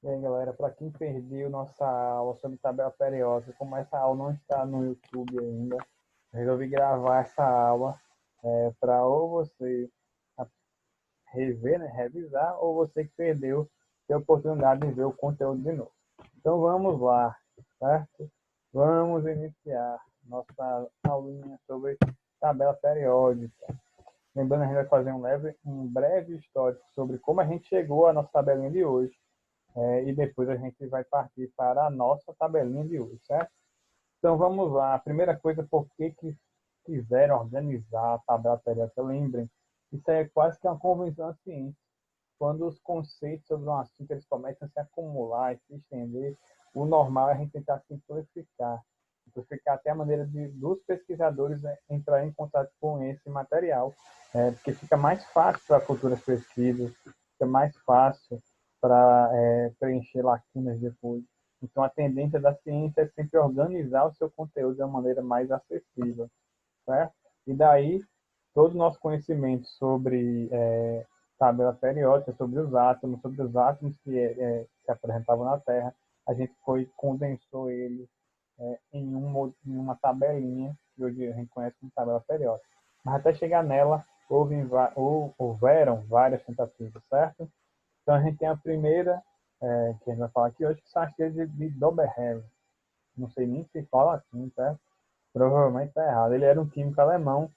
E aí, galera, para quem perdeu nossa aula sobre tabela periódica, como essa aula não está no YouTube ainda, eu resolvi gravar essa aula para ou você rever, né, revisar, ou você que perdeu ter a oportunidade de ver o conteúdo de novo. Então vamos lá, certo? Vamos iniciar nossa aulinha sobre tabela periódica. Lembrando, a gente vai fazer um breve histórico sobre como a gente chegou à nossa tabelinha de hoje. E depois a gente vai partir para a nossa tabelinha de hoje, certo? Então vamos lá. A primeira coisa, por que quiseram organizar a tabela periódica? Lembrem, isso é quase que uma convenção científica. Quando os conceitos sobre um assunto eles começam a se acumular e se estender, o normal é a gente tentar simplificar até a maneira dos pesquisadores entrar em contato com esse material, porque fica mais fácil para futuras pesquisas, fica mais fácil para preencher lacunas depois. Então, a tendência da ciência é sempre organizar o seu conteúdo de uma maneira mais acessível, certo? E daí, todo o nosso conhecimento sobre tabela periódica, sobre os átomos que se apresentavam na Terra, a gente condensou eles em uma tabelinha, que hoje a gente conhece como tabela periódica. Mas até chegar nela, houveram várias tentativas, certo? Então a gente tem a primeira, que a gente vai falar aqui hoje, que são as teorias de Doberan. Não sei nem se fala assim, tá? Provavelmente está errado. Ele era um químico alemão,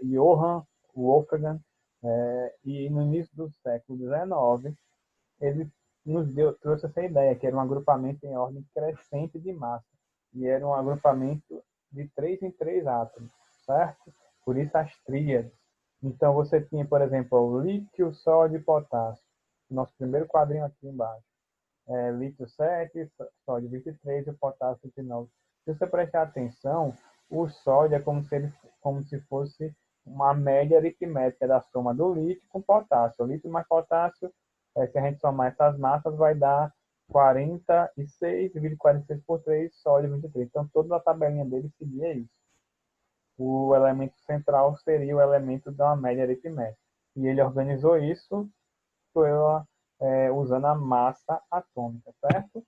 Johann Wolfgang, e no início do século XIX, ele trouxe essa ideia, que era um agrupamento em ordem crescente de massa, e era um agrupamento de 3 em 3 átomos, certo? Por isso as tríades. Então você tinha, por exemplo, o lítio, sódio e potássio. Nosso primeiro quadrinho aqui embaixo. Lítio 7, sódio 23 e o potássio 29. Se você prestar atenção, o sódio é como se fosse uma média aritmética da soma do lítio com potássio. O lítio mais potássio, se a gente somar essas massas, vai dar 46, divide 46 por 3, sódio 23. Então, toda a tabelinha dele seguia isso. O elemento central seria o elemento da média aritmética. E ele organizou isso pela, usando a massa atômica, certo?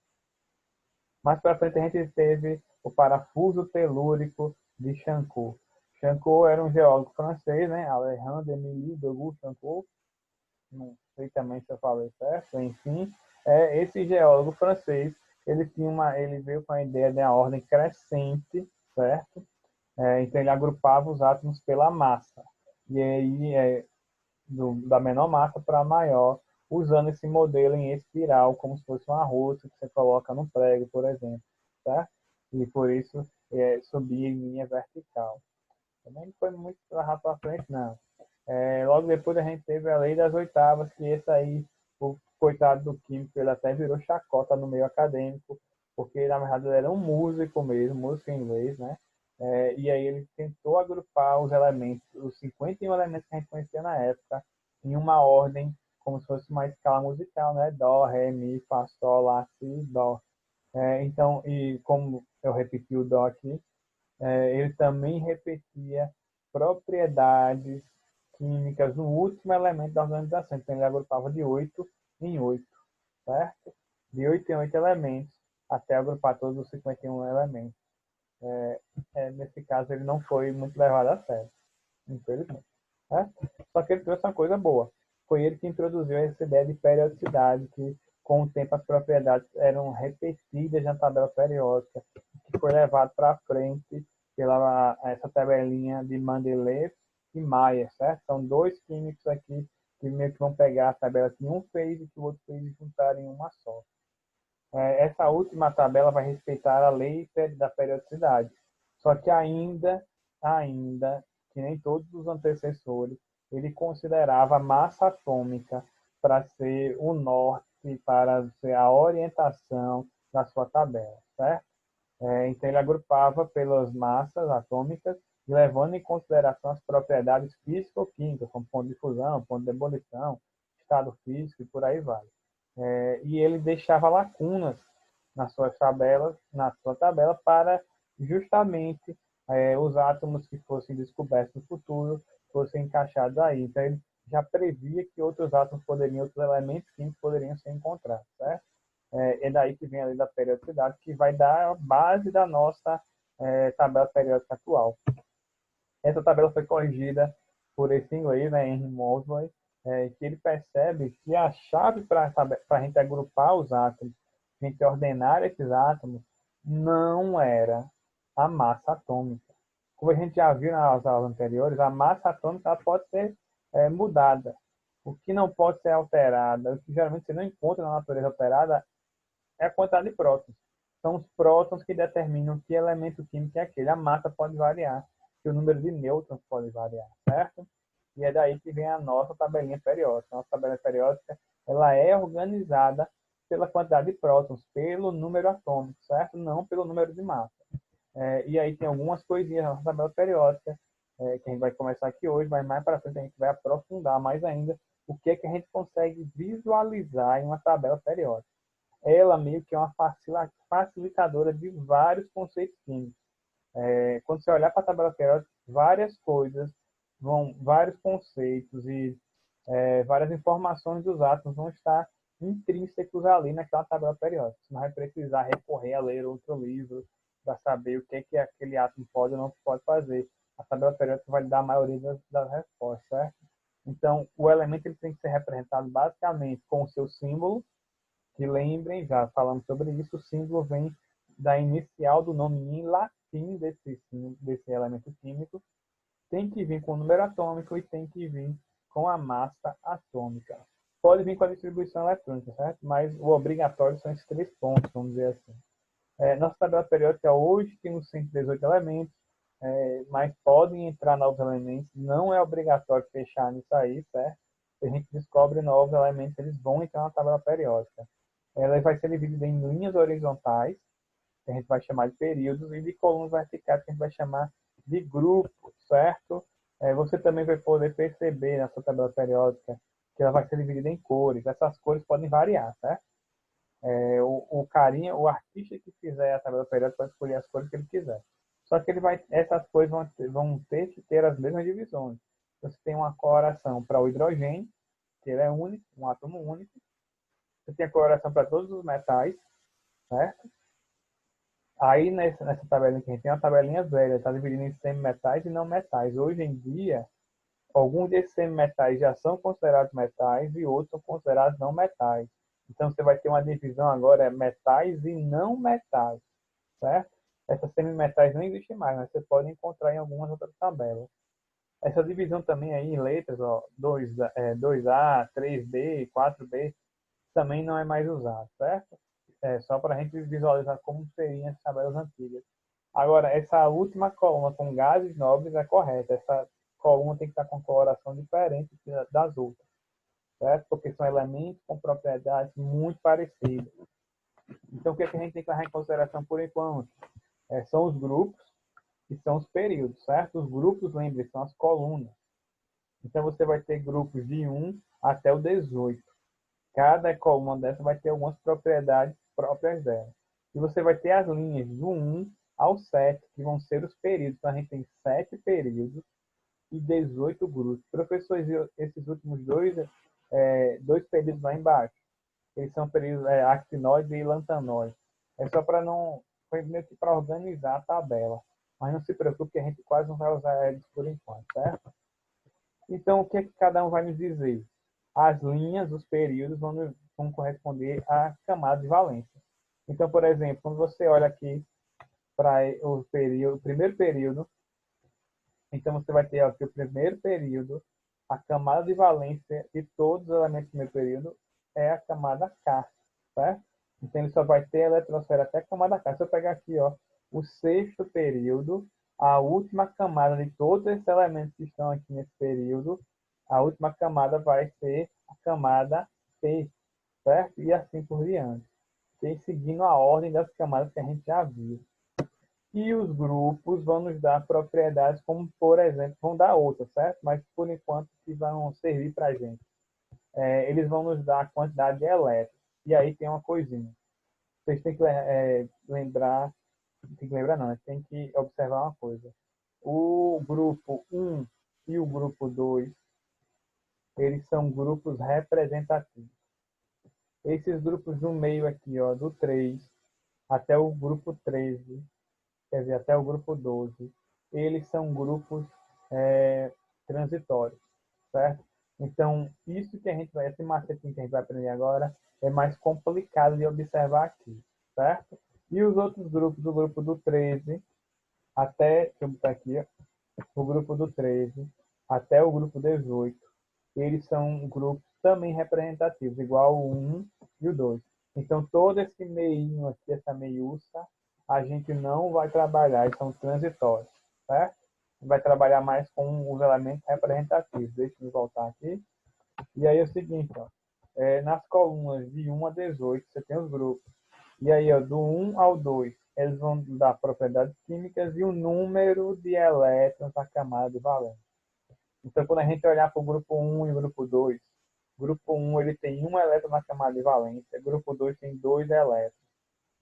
Mais para frente a gente teve o parafuso telúrico de Chancourt. Chancourt era um geólogo francês, né? Alexandre-Émile d'Auguste Chancourt. Não sei também se eu falei certo. Enfim, esse geólogo francês, ele veio com a ideia de uma ordem crescente, certo? Então ele agrupava os átomos pela massa. E aí, da menor massa para a maior, usando esse modelo em espiral, como se fosse uma rosca que você coloca no prego, por exemplo, tá? E por isso subir em linha vertical. Também não foi muito rápido para frente, não. Logo depois a gente teve a lei das oitavas, que esse aí, o coitado do químico, ele até virou chacota no meio acadêmico, porque na verdade ele era um músico mesmo, músico inglês, né? E aí ele tentou agrupar os elementos, os 51 elementos que a gente conhecia na época, em uma ordem, como se fosse uma escala musical, né? Dó, ré, mi, fá, sol, lá, si, dó. Então, e como eu repeti o dó aqui, ele também repetia propriedades químicas no último elemento da organização. Então, ele agrupava de 8 em 8, certo? De 8 em 8 elementos, até agrupar todos os 51 elementos. Nesse caso, ele não foi muito levado a sério, infelizmente. Certo? Só que ele trouxe uma coisa boa. Foi ele que introduziu essa ideia de periodicidade, que com o tempo as propriedades eram repetidas na tabela periódica, que foi levado para frente pela essa tabelinha de Mendeleev e Mayer, certo? São dois químicos aqui que meio que vão pegar a tabela que um fez e que o outro fez e juntar em uma só. Essa última tabela vai respeitar a lei da periodicidade. Só que ainda, que nem todos os antecessores, ele considerava a massa atômica para ser o norte, para ser a orientação da sua tabela, certo? Então ele agrupava pelas massas atômicas, levando em consideração as propriedades físico-químicas, como ponto de fusão, ponto de ebulição, estado físico e por aí vai. E ele deixava lacunas na sua tabela para justamente os átomos que fossem descobertos no futuro fossem encaixados aí. Então ele já previa que outros átomos outros elementos químicos poderiam ser encontrados, certo? É daí que vem a lei da periodicidade, que vai dar a base da nossa tabela periódica atual. Essa tabela foi corrigida por esse inglês, né, Henry Moseley, que ele percebe que a chave para a gente agrupar os átomos, a gente ordenar esses átomos, não era a massa atômica. Como a gente já viu nas aulas anteriores, a massa atômica pode ser mudada. O que não pode ser alterada, o que geralmente você não encontra na natureza alterada, é a quantidade de prótons. São os prótons que determinam que elemento químico é aquele. A massa pode variar, que o número de nêutrons pode variar, certo? E é daí que vem a nossa tabelinha periódica. A nossa tabela periódica, ela é organizada pela quantidade de prótons, pelo número atômico, certo? Não pelo número de massa. E aí tem algumas coisinhas na nossa tabela periódica, que a gente vai começar aqui hoje, mas mais para frente a gente vai aprofundar mais ainda o que é que a gente consegue visualizar em uma tabela periódica. Ela meio que é uma facilitadora de vários conceitos químicos. Quando você olhar para a tabela periódica, várias coisas, vários conceitos e várias informações dos átomos vão estar intrínsecos ali naquela tabela periódica. Você não vai precisar recorrer a ler outro livro para saber o que é que aquele átomo pode ou não pode fazer. A tabela periódica vai dar a maioria das respostas, certo? Então, o elemento ele tem que ser representado basicamente com o seu símbolo, que lembrem, já falamos sobre isso, o símbolo vem da inicial do nome em latim desse elemento químico, tem que vir com o número atômico e tem que vir com a massa atômica. Pode vir com a distribuição eletrônica, certo? Mas o obrigatório são esses 3 pontos, vamos dizer assim. Nossa tabela periódica hoje tem uns 118 elementos, mas podem entrar novos elementos, não é obrigatório fechar nisso aí, certo? Se a gente descobre novos elementos, eles vão entrar na tabela periódica. Ela vai ser dividida em linhas horizontais, que a gente vai chamar de períodos, e de colunas verticais, que a gente vai chamar de grupos, certo? Você também vai poder perceber na sua tabela periódica que ela vai ser dividida em cores. Essas cores podem variar, certo? O artista que fizer a tabela periódica pode escolher as cores que ele quiser. Só que essas cores vão ter que ter as mesmas divisões. Você tem uma coloração para o hidrogênio, que ele é único, um átomo único. Você tem a coloração para todos os metais, certo? Aí nessa tabelinha que a gente tem uma tabelinha velha, está dividindo em semimetais e não metais. Hoje em dia, alguns desses semimetais já são considerados metais e outros são considerados não metais. Então você vai ter uma divisão agora, metais e não metais, certo? Essas semimetais não existem mais, mas você pode encontrar em algumas outras tabelas. Essa divisão também aí em letras, ó, 2A, 3B, 4B, também não é mais usado, certo? Só para a gente visualizar como seriam as tabelas antigas. Agora, essa última coluna com gases nobres é correta. Essa coluna tem que estar com coloração diferente das outras, certo? Porque são elementos com propriedades muito parecidas. Então, o que, é que a gente tem que levar em consideração por enquanto? São os grupos e são os períodos, certo? Os grupos, lembre, são as colunas. Então, você vai ter grupos de 1 até o 18. Cada coluna dessa vai ter algumas propriedades próprias dela. E você vai ter as linhas do 1 ao 7, que vão ser os períodos. Então, a gente tem 7 períodos e 18 grupos. Professores, esses últimos dois períodos lá embaixo, eles são períodos actinóides e lantanoides. É só para não, foi meio que para organizar a tabela. Mas não se preocupe que a gente quase não vai usar eles por enquanto, certo? Então, o que é que cada um vai nos dizer? As linhas, os períodos vão corresponder à camada de valência. Então, por exemplo, quando você olha aqui para o primeiro período, então você vai ter aqui o primeiro período, a camada de valência de todos os elementos do primeiro período é a camada K, certo? Então ele só vai ter a eletrosfera até a camada K. Se eu pegar aqui, ó, o sexto período, a última camada de todos esses elementos que estão aqui nesse período, a última camada vai ser a camada P, certo? E assim por diante. E seguindo a ordem das camadas que a gente já viu. E os grupos vão nos dar propriedades, como, por exemplo, vão dar outras, certo? Mas, por enquanto, que vão servir para a gente. Eles vão nos dar a quantidade de elétrons. E aí tem uma coisinha. Vocês têm que lembrar, tem que lembrar não, né? Tem que observar uma coisa. O grupo 1 e o grupo 2, eles são grupos representativos. Esses grupos do meio aqui, ó, do 3 até o grupo 13, quer dizer, até o grupo 12, eles são grupos transitórios, certo? Então, isso que a gente vai, esse macetinho que a gente vai aprender agora, é mais complicado de observar aqui, certo? E os outros grupos, o grupo do 13 até, deixa eu botar aqui, ó, o grupo do 13 até o grupo 18, eles são grupos também representativos, igual o 1 e o 2. Então, todo esse meinho aqui, essa meiúça, a gente não vai trabalhar, eles são transitórios, certo? Vai trabalhar mais com os elementos representativos. Deixa eu voltar aqui. E aí é o seguinte, ó, nas colunas de 1 a 18, você tem os grupos. E aí, ó, do 1 ao 2, eles vão dar propriedades químicas e o número de elétrons na camada de valência. Então, quando a gente olhar para o grupo 1 e o grupo 2, grupo 1 ele tem um elétron na camada de valência, grupo 2 tem dois elétrons.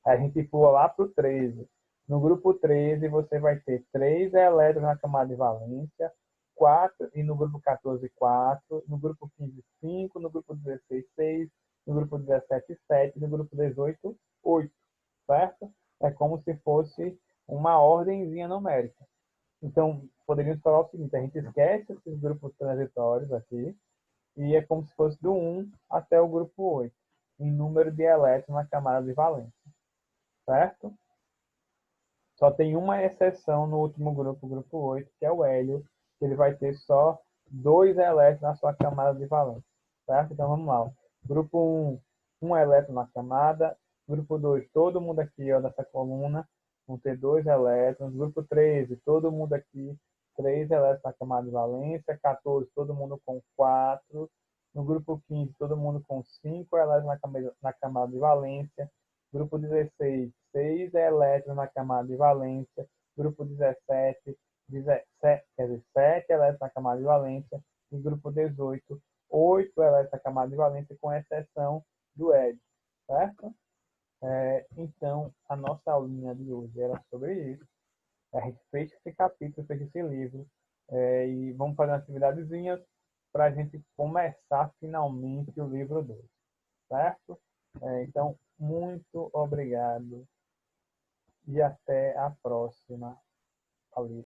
Aí a gente pula lá para o 13. No grupo 13, você vai ter 3 elétrons na camada de valência, 4, e no grupo 14, 4, no grupo 15, 5, no grupo 16, 6, no grupo 17, 7, no grupo 18, 8, certo? É como se fosse uma ordenzinha numérica. Então, poderíamos falar o seguinte, a gente esquece esses grupos transitórios aqui, e é como se fosse do 1 até o grupo 8, em número de elétrons na camada de valência, certo? Só tem uma exceção no último grupo, o grupo 8, que é o hélio, que ele vai ter só 2 elétrons na sua camada de valência, certo? Então, vamos lá. Grupo 1, 1 elétron na camada. Grupo 2, todo mundo aqui ó, nessa coluna vão ter 2 elétrons. Grupo 13, todo mundo aqui, 3 elétrons na camada de valência. 14, todo mundo com 4. No grupo 15, todo mundo com 5 elétrons na camada de valência. Grupo 16, 6 elétrons na camada de valência. Grupo 17, 17 quer dizer, 7 elétrons na camada de valência. E grupo 18, 8 elétrons na camada de valência, com exceção do hélio, certo? Então, a nossa aulinha de hoje era sobre isso. A gente fez esse capítulo, fez esse livro, e vamos fazer uma atividadezinha para a gente começar finalmente o livro 2, certo? Então, muito obrigado e até a próxima. Valeu.